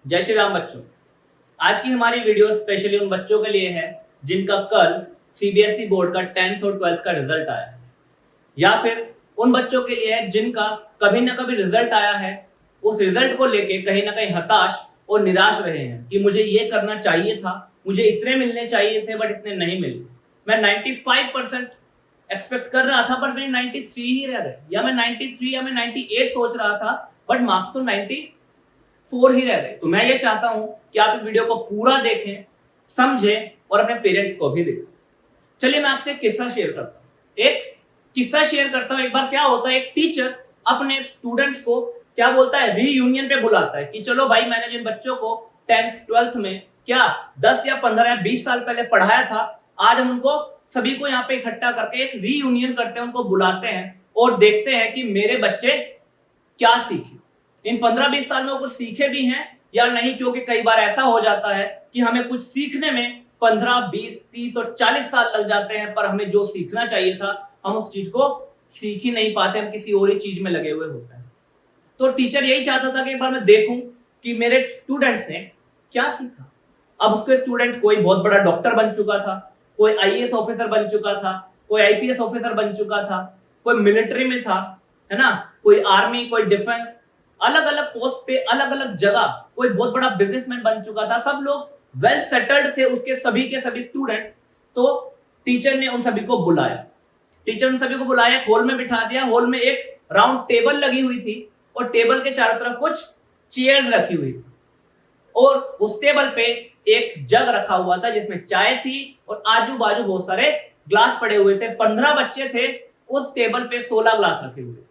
जय श्री राम बच्चों। आज की हमारी वीडियो स्पेशली उन बच्चों के लिए है जिनका कल सीबीएसई बोर्ड का 10th और 12th का रिजल्ट आया है, या फिर उन बच्चों के लिए है जिनका कभी ना कभी रिजल्ट आया है, उस रिजल्ट को लेके कहीं ना कहीं हताश और निराश रहे हैं कि मुझे ये करना चाहिए था, मुझे इतने मिलने चाहिए थे बट इतने नहीं मिले। मैं 95% एक्सपेक्ट कर रहा था पर मेरे 93 ही रह गए, या मैं 93 या मैं 98 सोच रहा था बट मार्क्स तो 94 ही रह गए। तो मैं ये चाहता हूं कि आप इस वीडियो को पूरा देखें, समझें और अपने पेरेंट्स को भी देखें। चलिए मैं आपसे एक किस्सा शेयर करता हूं। एक बार क्या होता है, एक टीचर अपने स्टूडेंट्स को क्या बोलता है, रीयूनियन पे बुलाता है कि चलो भाई, मैंने जिन बच्चों को 10th 12th में क्या 10 या 15 या 20 साल पहले पढ़ाया था, आज हम उनको सभी को यहाँ पे इकट्ठा करके एक रीयूनियन करते हैं, उनको बुलाते हैं और देखते हैं कि मेरे बच्चे क्या सीखे, इन 15-20 साल में वो कुछ सीखे भी हैं या नहीं। क्योंकि कई बार ऐसा हो जाता है कि हमें कुछ सीखने में 15, 20, 30 और 40 साल लग जाते हैं, पर हमें जो सीखना चाहिए था हम उस चीज को सीख ही नहीं पाते, हम किसी और ही चीज में लगे हुए होते हैं। तो टीचर यही चाहता था कि एक बार मैं देखूं कि मेरे स्टूडेंट्स ने क्या सीखा। अब उसके स्टूडेंट कोई बहुत बड़ा डॉक्टर बन चुका था, कोई आईएएस ऑफिसर बन चुका था, कोई आईपीएस ऑफिसर बन चुका था, कोई मिलिट्री में था, है ना, कोई आर्मी, कोई डिफेंस, अलग अलग पोस्ट पे अलग अलग जगह, कोई बहुत बड़ा बिजनेसमैन बन चुका था। सब लोग वेल सेटल्ड थे, उसके सभी के सभी स्टूडेंट्स। तो टीचर ने उन सभी को बुलाया, हॉल में बिठा दिया। हॉल में एक राउंड टेबल लगी हुई थी और टेबल के चारों तरफ कुछ चेयर्स रखी हुई थी और उस टेबल पे एक जग रखा हुआ था जिसमें चाय थी और आजू बाजू बहुत सारे ग्लास पड़े हुए थे। 15 बच्चे थे, उस टेबल पे 16 ग्लास रखे हुए थे।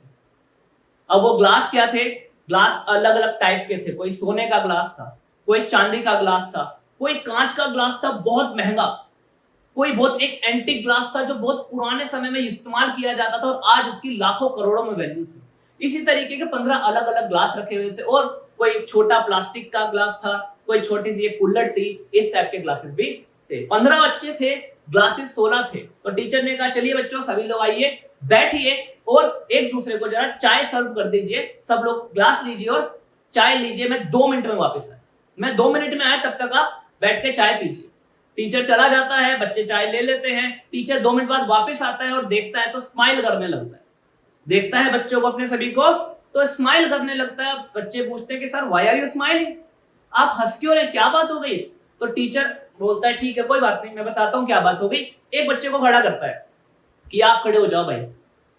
अब वो ग्लास क्या थे, ग्लास अलग अलग टाइप के थे। कोई सोने का ग्लास था, कोई चांदी का ग्लास था, कोई कांच का ग्लास था बहुत महंगा, कोई बहुत एक एंटीक ग्लास था जो बहुत पुराने समय में इस्तेमाल किया जाता था और आज उसकी लाखों करोड़ों में वैल्यू थी। इसी तरीके के 15 अलग अलग ग्लास रखे हुए थे और कोई छोटा प्लास्टिक का ग्लास था, कोई छोटी सी एक कुल्हड़ थी, इस टाइप के ग्लासेस भी थे। 15 बच्चे थे, ग्लासेस 16 थे। तो टीचर ने कहा चलिए बच्चों, सभी लोग आइए, बैठिए और एक दूसरे को जरा चाय सर्व कर दीजिए। सब लोग ग्लास लीजिए और चाय लीजिए, मैं 2 मिनट में वापस आया। मैं 2 मिनट में आया, तब तक आप बैठ के चाय पीजिए। टीचर चला जाता है, बच्चे चाय ले लेते हैं। टीचर 2 मिनट बाद वापस आता है और देखता है तो स्माइल करने लगता है, देखता है बच्चों को, अपने सभी को, तो स्माइल करने लगता है। बच्चे पूछते हैं कि sir why are you smiling, आप हंस क्यों रहे, क्या बात हो गई। तो टीचर बोलता है ठीक है कोई बात नहीं, मैं बताता हूँ क्या बात हो गई। एक बच्चे को खड़ा करता है कि आप खड़े हो जाओ भाई,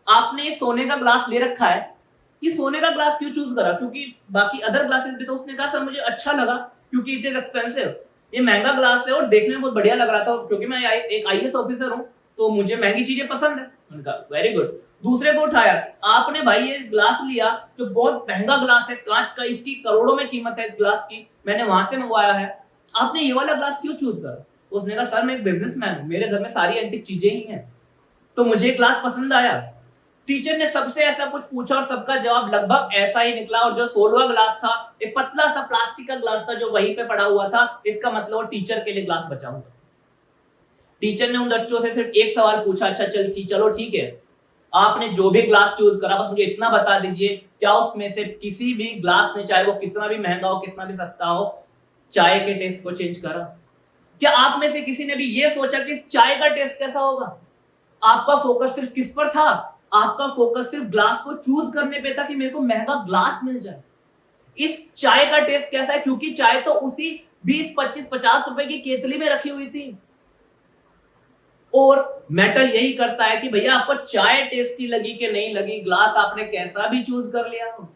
आपने सोने का ग्लास ले रखा है, ये सोने का ग्लास क्यों चूज करा। क्योंकि बाकी अदर ग्लासेस भी, तो उसने कहा सर मुझे अच्छा लगा क्योंकि इट इज एक्सपेंसिव, ये महंगा ग्लास है और देखने में बहुत बढ़िया लग रहा था, क्योंकि मैं एक आईएएस ऑफिसर हूँ तो मुझे महंगी चीजें पसंद है। उनका वेरी गुड। दूसरे को उठाया, आपने भाई ये ग्लास लिया जो बहुत महंगा ग्लास है, कांच का, इसकी करोड़ों में कीमत है इस ग्लास की, मैंने वहां से मंगवाया है, आपने ये वाला ग्लास क्यों चूज करा। उसने कहा सर मैं एक बिजनेसमैन हूँ, मेरे घर में सारी एंटीक चीजें ही हैं, तो मुझे ग्लास पसंद आया। टीचर ने सबसे ऐसा कुछ पूछा और सबका जवाब लगभग ऐसा ही निकला। और जो 16वां ग्लास था, एक पतला सा प्लास्टिक का ग्लास था जो वहीं पे पड़ा हुआ था, इसका मतलब वो टीचर के लिए ग्लास बचा हुआ। टीचर ने उन बच्चों से सिर्फ एक सवाल पूछा, अच्छा चलो ठीक है, आपने जो भी ग्लास चूज करा बस मुझे इतना बता दीजिए, क्या उसमें से किसी भी ग्लास ने, चाहे वो कितना भी महंगा हो कितना भी सस्ता हो, चाय के टेस्ट को चेंज करा। क्या आप में से किसी ने भी ये सोचा कि इस चाय का टेस्ट कैसा होगा। आपका फोकस सिर्फ किस पर था, आपका फोकस सिर्फ ग्लास को चूज करने पे था कि मेरे को महंगा ग्लास मिल जाए। इस चाय का टेस्ट कैसा है, क्योंकि चाय तो उसी 20, 25, 50 रुपए की केतली में रखी हुई थी। और मैटर यही करता है कि भैया आपको चाय टेस्टी लगी कि नहीं लगी, ग्लास आपने कैसा भी चूज कर लिया हो,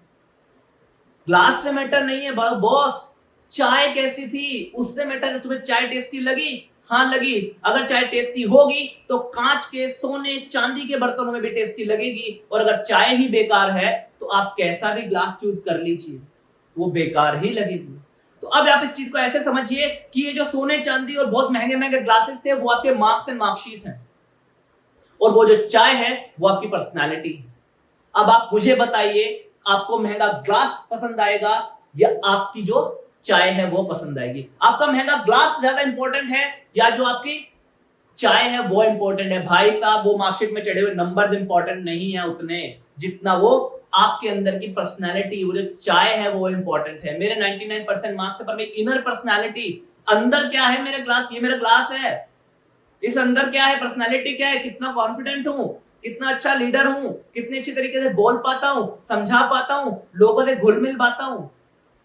ग्लास से मैटर नहीं है बॉस, चाय कैसी थी उससे मैटर है। तुम्हें चाय टेस्टी लगी, हाँ लगी, अगर चाय टेस्टी होगी तो कांच के, सोने, चांदी के बर्तनों में भी टेस्टी लगेगी, और अगर चाय ही बेकार है तो आप कैसा भी ग्लास चूज कर लीजिए, वो बेकार ही लगेगी। तो अब आप इस चीज को ऐसे समझिए कि ये जो सोने, चांदी और बहुत महंगे महंगे ग्लासेस थे वो आपके मार्क्स एंड मार्कशीट है, और वो जो चाय है वो आपकी पर्सनैलिटी है। अब आप मुझे बताइए, आपको महंगा ग्लास पसंद आएगा या आपकी जो चाय है वो पसंद आएगी। आपका महंगा ग्लास ज्यादा इंपॉर्टेंट है या जो आपकी चाय है वो इंपॉर्टेंट है। भाई साहब, वो मार्कशीट में चढ़े हुए नंबर्स इंपॉर्टेंट नहीं है उतने जितना वो आपके अंदर की पर्सनैलिटी, वो जो चाय है वो इंपॉर्टेंट है। मेरे 99% मार्क्स है, पर मेरी इनर पर्सनैलिटी, अंदर क्या है मेरे ग्लास, ये मेरा ग्लास है, इस अंदर क्या है, पर्सनैलिटी क्या है, कितना कॉन्फिडेंट हूं, कितना अच्छा लीडर हूं, कितने अच्छी तरीके से बोल पाता हूं, समझा पाता हूं, लोगों से घुल मिल पाता हूं,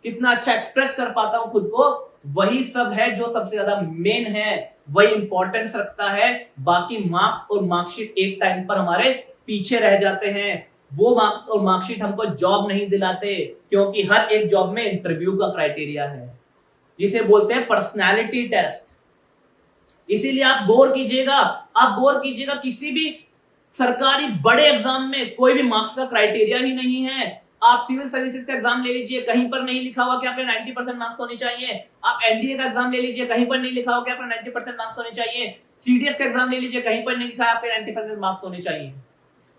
कितना अच्छा एक्सप्रेस कर पाता हूं खुद को, वही सब है जो सबसे ज्यादा मेन है, वही इंपॉर्टेंस रखता है। बाकी मार्क्स और मार्कशीट एक टाइम पर हमारे पीछे रह जाते हैं। वो मार्क्स और मार्कशीट हमको जॉब नहीं दिलाते, क्योंकि हर एक जॉब में इंटरव्यू का क्राइटेरिया है, जिसे बोलते हैं पर्सनैलिटी टेस्ट। इसीलिए आप गौर कीजिएगा, आप गौर कीजिएगा, किसी भी सरकारी बड़े एग्जाम में कोई भी मार्क्स का क्राइटेरिया ही नहीं है। आप सिविल सर्विसेज का एग्जाम ले लीजिए, कहीं पर नहीं लिखा हुआ कि आपके 90% मार्क्स होने चाहिए। आप एनडीए का एग्जाम ले लीजिए, कहीं पर नहीं लिखा हुआ कि आपके 90% मार्क्स होने चाहिए। सीडीएस का एग्जाम ले लीजिए, कहीं पर नहीं लिखा है आपके 90% मार्क्स होने चाहिए।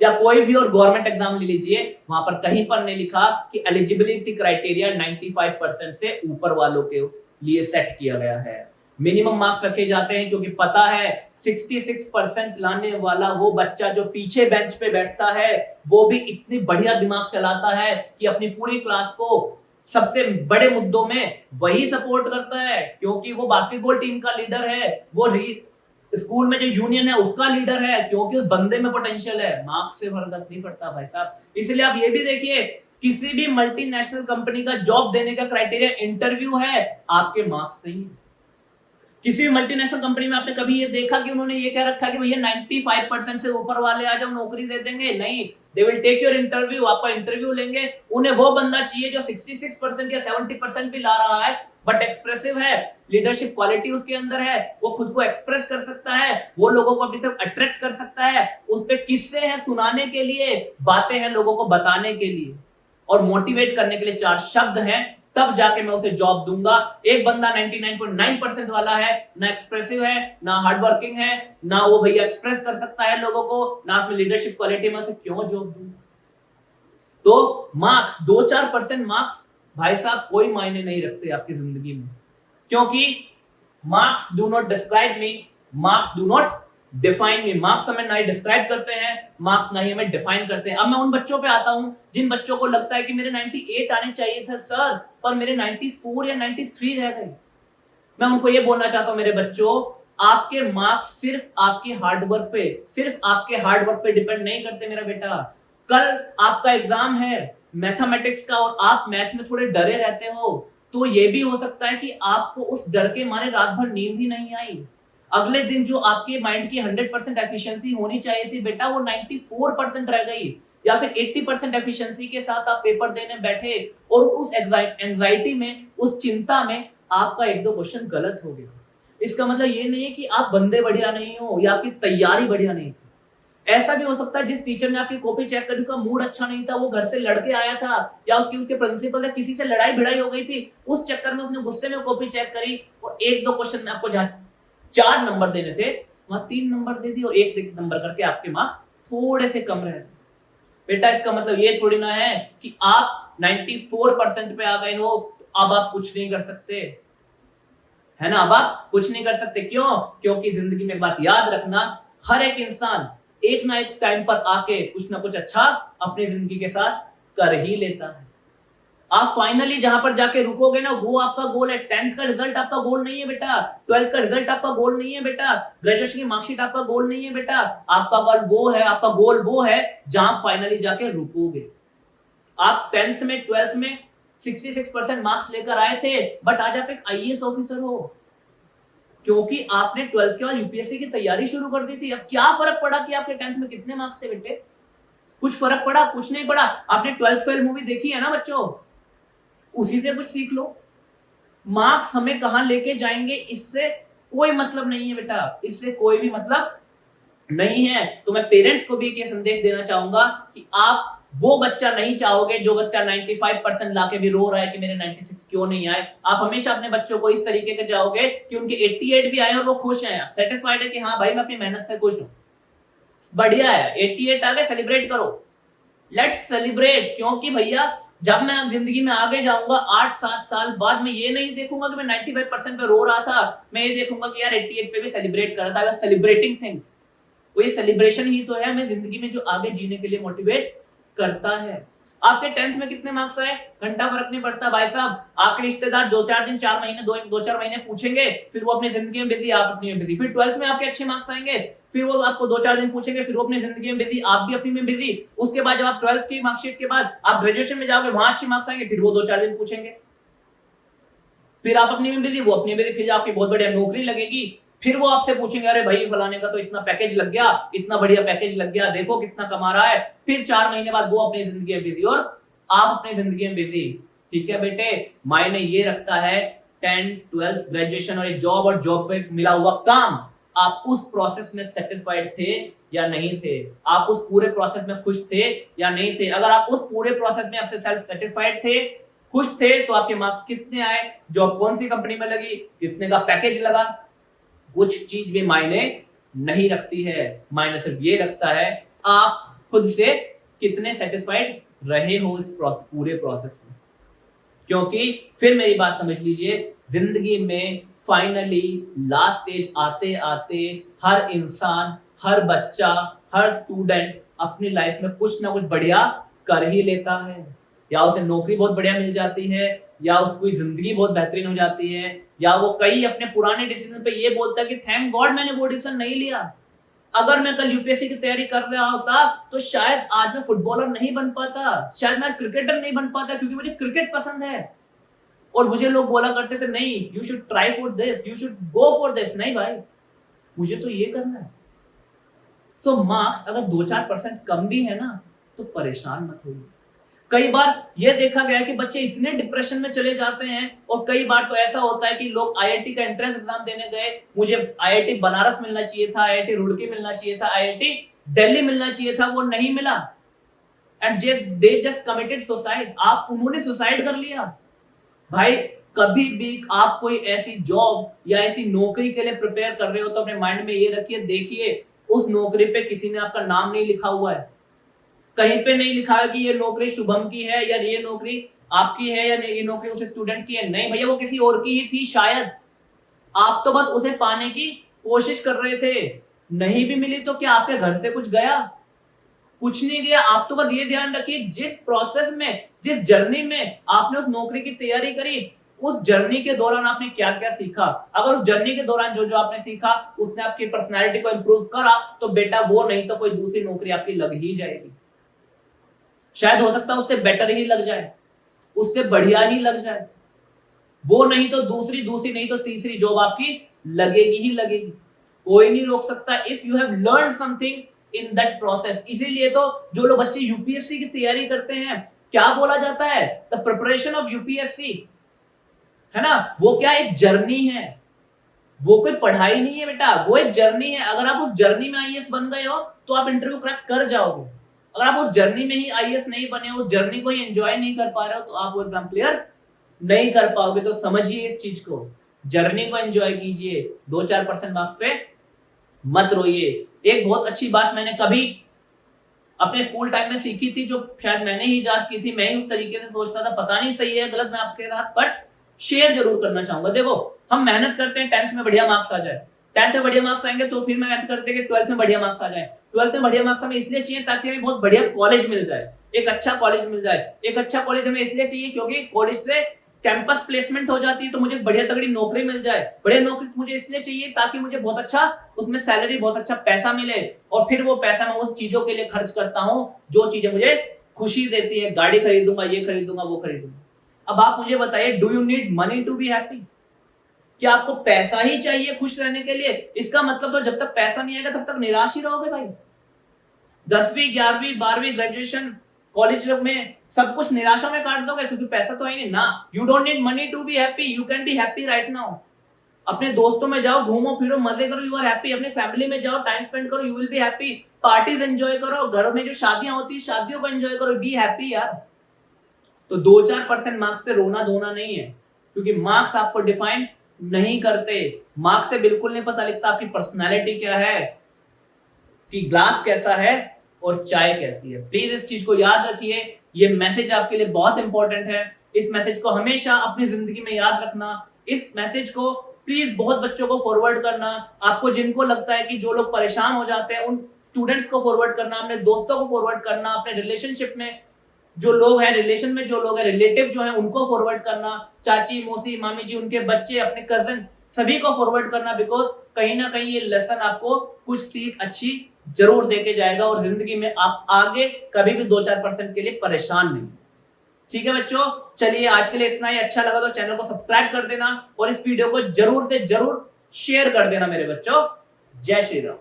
या कोई भी और गवर्नमेंट एग्जाम ले लीजिए, वहां पर कहीं पर नहीं लिखा कि एलिजिबिलिटी क्राइटेरिया 95% से ऊपर वालों के लिए सेट किया गया है। मिनिमम मार्क्स रखे जाते हैं, क्योंकि पता है 66% लाने वाला वो बच्चा जो पीछे बेंच पे बैठता है, वो भी इतनी बढ़िया दिमाग चलाता है कि अपनी पूरी क्लास को सबसे बड़े मुद्दों में वही सपोर्ट करता है, क्योंकि वो बास्केटबॉल टीम का लीडर है, वो स्कूल में जो यूनियन है उसका लीडर है, क्योंकि उस बंदे में पोटेंशियल है। मार्क्स से फर्क नहीं पड़ता भाई साहब। इसलिए आप ये भी देखिए, किसी भी मल्टीनेशनल कंपनी का जॉब देने का क्राइटेरिया इंटरव्यू है, आपके मार्क्स नहीं। किसी भी मल्टीनेशनल कंपनी में आपने कभी ये देखा कि उन्होंने ये कह रखा कि भैया 95% से ऊपर वाले आ जाओ नौकरी दे देंगे? नहीं, they will take your interview, आपका इंटरव्यू लेंगे। उन्हें वो बंदा चाहिए जो 66% या 70% भी ला रहा है, बट एक्सप्रेसिव है, लीडरशिप क्वालिटी उसके अंदर है, वो खुद को एक्सप्रेस कर सकता है, वो लोगों को अपनी तरफ अट्रैक्ट कर सकता है, उस पे किस्से हैं सुनाने के लिए, बातें हैं लोगों को बताने के लिए और मोटिवेट करने के लिए, चार शब्द हैं, तब जाके मैं उसे जॉब दूंगा। एक बंदा 99.9% वाला है, ना एक्सप्रेसिव है, ना हार्ड वर्किंग है, ना वो भैया एक्सप्रेस कर सकता है लोगों को, ना उसमें लीडरशिप क्वालिटी, में उसे क्यों जॉब दूंगा? तो मार्क्स, 2-4% मार्क्स भाई साहब कोई मायने नहीं रखते आपकी जिंदगी में, क्योंकि marks do not describe me, marks do not define me. Marks हमें ना ही डिस्क्राइब करते हैं, मार्क्स ना ही हमें डिफाइन करते हैं। अब मैं उन बच्चों पे आता हूं जिन बच्चों को लगता है कि मेरे 98 आने चाहिए थे सर, पर मेरे 94 या 93 रह गए। मैं उनको ये बोलना चाहता हूं, मेरे बच्चों, आपके मार्क्स सिर्फ आपके हार्डवर्क पे, सिर्फ आपके हार्डवर्क पे डिपेंड नहीं करते मेरा बेटा। कल आपका एग्जाम है मैथमेटिक्स का और आप मैथ में थोड़े डरे रहते हो, तो ये भी हो सकता है कि आपको उस डर के मारे रात भर नींद ही नहीं आई। अगले दिन जो आपके माइंड की 100% एफिशिएंसी होनी चाहिए थी बेटा, वो 94% रह गई, या फिर 80% एफिशिएंसी के साथ आप पेपर देने बैठे और उस एंजाइटी में, उस चिंता में आपका 1-2 क्वेश्चन गलत हो गया। इसका मतलब ये नहीं है कि आप बंदे बढ़िया नहीं हो या आपकी तैयारी बढ़िया नहीं थी। ऐसा भी हो सकता है जिस टीचर ने आपकी कॉपी चेक करी, उसका मूड अच्छा नहीं था, वो घर से लड़के आया था, या उसके प्रिंसिपल से किसी से लड़ाई भिड़ाई हो गई थी, उस चक्कर में उसने गुस्से में कॉपी चेक करी और 1-2 क्वेश्चन में आपको 4 नंबर देने थे, वहां 3 नंबर दे दिए और 1 नंबर करके आपके मार्क्स थोड़े से कम रहे। बेटा इसका मतलब ये थोड़ी ना है कि आप 94% पे आ गए हो तो अब आप कुछ नहीं कर सकते, है ना? अब आप कुछ नहीं कर सकते। क्यों? क्योंकि जिंदगी में एक बात याद रखना, हर एक इंसान एक ना एक टाइम पर आके कुछ ना कुछ अच्छा अपनी जिंदगी के साथ कर ही लेता है। आप फाइनली जहां पर जाके रुकोगे ना, वो आपका गोल है। 10th का रिजल्ट आपका गोल नहीं है बेटा, 12th का रिजल्ट आपका गोल नहीं है बेटा, ग्रेजुएशन की मार्कशीट आपका गोल नहीं है बेटा। आपका गोल वो है, आपका गोल वो है जहां फाइनली जाके रुकोगे। आप 10th में 12th में 66% मार्क्स लेकर आए थे, बट आज आप एक आईएएस ऑफिसर हो, क्योंकि आपने 12th के बाद यूपीएससी की तैयारी शुरू कर दी थी। अब क्या फर्क पड़ा कि आपके 10th में कितने मार्क्स थे बेटे? कुछ फर्क पड़ा? कुछ नहीं पड़ा। आपने 12th फेल मूवी देखी है ना बच्चों, उसी से कुछ सीख लो। मार्क्स हमें कहां लेके जाएंगे इससे कोई मतलब नहीं है बेटा, इससे कोई भी मतलब नहीं है। तो मैं पेरेंट्स को भी ये संदेश देना चाहूंगा कि आप वो बच्चा नहीं चाहोगे जो बच्चा 95% लाके भी रो रहा है कि मेरे 96 क्यों नहीं आए। आप हमेशा अपने बच्चों को इस तरीके के चाहोगे कि उनके 88 भी आए और वो खुश हैं, सेटिस्फाइड है कि हाँ भाई मैं अपनी मेहनत से खुश हूं, बढ़िया है, 88 आ गए, सेलिब्रेट करो, लेट्स सेलिब्रेट। क्योंकि भैया जब मैं जिंदगी में आगे जाऊंगा 8-7 साल बाद, मैं ये नहीं देखूंगा कि मैं 95% पे रो रहा था, मैं ये देखूंगा कि यार 88 पे भी सेलिब्रेट कर रहा था, सेलिब्रेटिंग थिंग्स। तो ये सेलिब्रेशन ही तो है हमें जिंदगी में जो आगे जीने के लिए मोटिवेट करता है। आपके 10th में कितने मार्क्स आए, घंटा फर्क नहीं पड़ता भाई साहब। आपके रिश्तेदार 2-4 दिन, 4 महीने, 2-4 महीने पूछेंगे, फिर वो अपनी जिंदगी में बिजी, आप अपनी में बिजी। फिर 12th में आपके अच्छे मार्क्स आएंगे, फिर वो आपको 2-4 दिन पूछेंगे, फिर वो अपनी जिंदगी में बिजी, आप भी अपनी में बिजी। उसके बाद जब आप 12th की मार्कशीट के बाद आप ग्रेजुएशन में जाओगे, वहां अच्छे मार्क्स आएंगे, फिर वो 2-4 दिन पूछेंगे, फिर आप अपनी में बिजी, वो अपनी में बिजी। फिर आपकी बहुत बढ़िया नौकरी लगेगी, फिर वो आपसे पूछेंगे, अरे भाई फलाने का तो इतना पैकेज लग गया, इतना बढ़िया पैकेज लग गया, देखो कितना कमा रहा है। फिर 4 महीने बाद वो अपनी जिंदगी में बिजी और आप अपनी जिंदगी में बिजी। ठीक है बेटे, मायने ये रखता है 10th, 12th, ग्रेजुएशन और एक जॉब, और जॉब पे मिला हुआ काम, आप उस प्रोसेस में सेटिस्फाइड थे या नहीं थे, आप उस पूरे प्रोसेस में खुश थे या नहीं थे। अगर आप उस पूरे प्रोसेस में आपसे सेल्फ सेटिस्फाइड थे, खुश थे, तो आपके मार्क्स कितने आए, जॉब कौन सी कंपनी में लगी, कितने का पैकेज लगा, कुछ चीज भी मायने नहीं रखती है। मायने सिर्फ ये रखता है आप खुद से कितने सेटिस्फाइड रहे हो इस पूरे प्रोसेस में। क्योंकि फिर मेरी बात समझ लीजिए, जिंदगी में फाइनली लास्ट स्टेज आते आते हर इंसान, हर बच्चा, हर स्टूडेंट अपनी लाइफ में कुछ ना कुछ बढ़िया कर ही लेता है। या उसे नौकरी बहुत बढ़िया मिल जाती है, या उसकी जिंदगी बहुत बेहतरीन हो जाती है, या वो कई अपने पुराने डिसीजन पे ये बोलता है कि थैंक गॉड मैंने वो डिसीजन नहीं लिया, अगर मैं कल यूपीएससी की तैयारी कर रहा होता तो शायद आज मैं फुटबॉलर नहीं बन पाता, शायद मैं क्रिकेटर नहीं बन पाता, क्योंकि मुझे क्रिकेट पसंद है। और मुझे लोग बोला करते थे, नहीं you should try for this, you should go for this. नहीं भाई, मुझे तो ये करना है। सो मार्क्स अगर 2-4% कम भी है ना, तो परेशान मत होइए। कई बार ये देखा गया है कि बच्चे इतने डिप्रेशन में चले जाते हैं, और कई बार तो ऐसा होता है कि लोग आईआईटी का एंट्रेंस एग्जाम देने गए, मुझे आईआईटी बनारस मिलना चाहिए था, आईआईटी रुड़की मिलना चाहिए था, आईआईटी दिल्ली मिलना चाहिए था, वो नहीं मिला, and they just committed suicide. उन्होंने सुसाइड कर लिया। भाई कभी भी आप कोई ऐसी जॉब या ऐसी नौकरी के लिए प्रिपेयर कर रहे हो, तो अपने माइंड में ये रखिए, देखिए उस नौकरी पे किसी ने आपका नाम नहीं लिखा हुआ है, कहीं पे नहीं लिखा है कि ये नौकरी शुभम की है, या ये नौकरी आपकी है, या ये नौकरी उस स्टूडेंट की है। नहीं भैया, वो किसी और की ही थी शायद, आप तो बस उसे पाने की कोशिश कर रहे थे। नहीं भी मिली तो क्या आपके घर से कुछ गया? कुछ नहीं गया। आप तो बस ये ध्यान रखिए, जिस प्रोसेस में, जिस जर्नी में आपने उस नौकरी की तैयारी करी, उस जर्नी के दौरान आपने क्या क्या सीखा। अगर उस जर्नी के दौरान जो जो आपने सीखा उसने आपकी पर्सनैलिटी को इंप्रूव करा, तो बेटा वो नहीं तो कोई दूसरी नौकरी आपकी लग ही जाएगी। शायद हो सकता है उससे बेटर ही लग जाए, उससे बढ़िया ही लग जाए, वो नहीं तो दूसरी, दूसरी नहीं तो तीसरी जॉब आपकी लगेगी ही लगेगी। कोई नहीं रोक सकता if you have learn something in that process. इसीलिए तो जो लोग बच्चे यूपीएससी की तैयारी करते हैं, क्या बोला जाता है, द प्रिपरेशन ऑफ यूपीएससी, है ना, वो क्या एक जर्नी है, वो कोई पढ़ाई नहीं है बेटा, वो एक जर्नी है। अगर आप उस जर्नी में आईएएस बन गए हो तो आप इंटरव्यू क्रैक कर जाओगे। अगर आप उस जर्नी में ही आईएएस नहीं बने, उस जर्नी को ही एंजॉय नहीं कर पा रहे हो, तो आप वो एग्जाम क्लियर नहीं कर पाओगे। तो समझिए इस चीज को, जर्नी को एंजॉय कीजिए, 2-4% मार्क्स पे मत रोइए। एक बहुत अच्छी बात मैंने कभी अपने स्कूल टाइम में सीखी थी, जो शायद मैंने ही याद की थी, मैं ही उस तरीके से सोचता था, पता नहीं सही है गलत मैं आपके साथ, बट शेयर जरूर करना चाहूंगा। देखो, हम मेहनत करते हैं 10th में बढ़िया मार्क्स आ जाए, 10th में बढ़िया मार्क्स आएंगे तो फिर मेहनत करते हैं कि 12th में बढ़िया मार्क्स आ जाए। 12th में बढ़िया मार्क्स हमें इसलिए चाहिए ताकि हमें बहुत बढ़िया कॉलेज मिल जाए, एक अच्छा कॉलेज मिल जाए। एक अच्छा कॉलेज हमें इसलिए चाहिए क्योंकि कॉलेज से कैंपस प्लेसमेंट हो जाती है, तो मुझे बढ़िया तगड़ी नौकरी मिल जाए। बढ़िया नौकरी मुझे इसलिए चाहिए ताकि मुझे बहुत अच्छा उसमें सैलरी, बहुत अच्छा पैसा मिले, और फिर वो पैसा मैं उस चीजों के लिए खर्च करता हूँ जो चीजें मुझे खुशी देती है। गाड़ी खरीदूंगा, ये खरीदूंगा, वो खरीदूंगा। अब आप मुझे बताइए, do you need money to be happy? क्या आपको पैसा ही चाहिए खुश रहने के लिए? इसका मतलब तो जब तक पैसा नहीं आएगा तब तक निराश ही रहोगे भाई। 10वीं, 11वीं, 12वीं, ग्रेजुएशन, कॉलेज में सब कुछ निराशा में काट दोगे क्योंकि पैसा तो है नहीं ना। You don't need money to be happy, you can be happy right now. अपने दोस्तों में जाओ, घूमो फिरो, मजे करो, यू आर हैप्पी। अपने फैमिली में जाओ, टाइम स्पेंड करो, you will be happy. Parties enjoy करो, घरों में जो शादियां होती है शादियों को एंजॉय करो, बी हैप्पी यार। तो 2-4% मार्क्स पे रोना धोना नहीं है, क्योंकि मार्क्स आपको डिफाइन नहीं करते। मार्क्स से बिल्कुल नहीं पता लगता आपकी पर्सनैलिटी क्या है, कि ग्लास कैसा है और चाय कैसी है। प्लीज इस चीज को याद रखिए, ये मैसेज आपके लिए बहुत इंपॉर्टेंट है। इस मैसेज को हमेशा अपनी जिंदगी में याद रखना। इस मैसेज को प्लीज बहुत बच्चों को फॉरवर्ड करना। आपको जिनको लगता है कि जो लोग परेशान हो जाते हैं, उन स्टूडेंट्स को फॉरवर्ड करना, अपने दोस्तों को फॉरवर्ड करना, अपने रिलेशनशिप में जो लोग हैं रिलेशन में, जो लोग हैं रिलेटिव जो हैं उनको फॉरवर्ड करना, चाची मौसी मामी जी उनके बच्चे अपने कजन सभी को फॉरवर्ड करना, बिकॉज कहीं ना कहीं ये लेसन आपको कुछ सीख अच्छी जरूर देके जाएगा और जिंदगी में आप आगे कभी भी 2-4% के लिए परेशान नहीं। ठीक है बच्चों, चलिए आज के लिए इतना ही। अच्छा लगा तो चैनल को सब्सक्राइब कर देना और इस वीडियो को जरूर से जरूर शेयर कर देना मेरे बच्चों। जय श्री राम।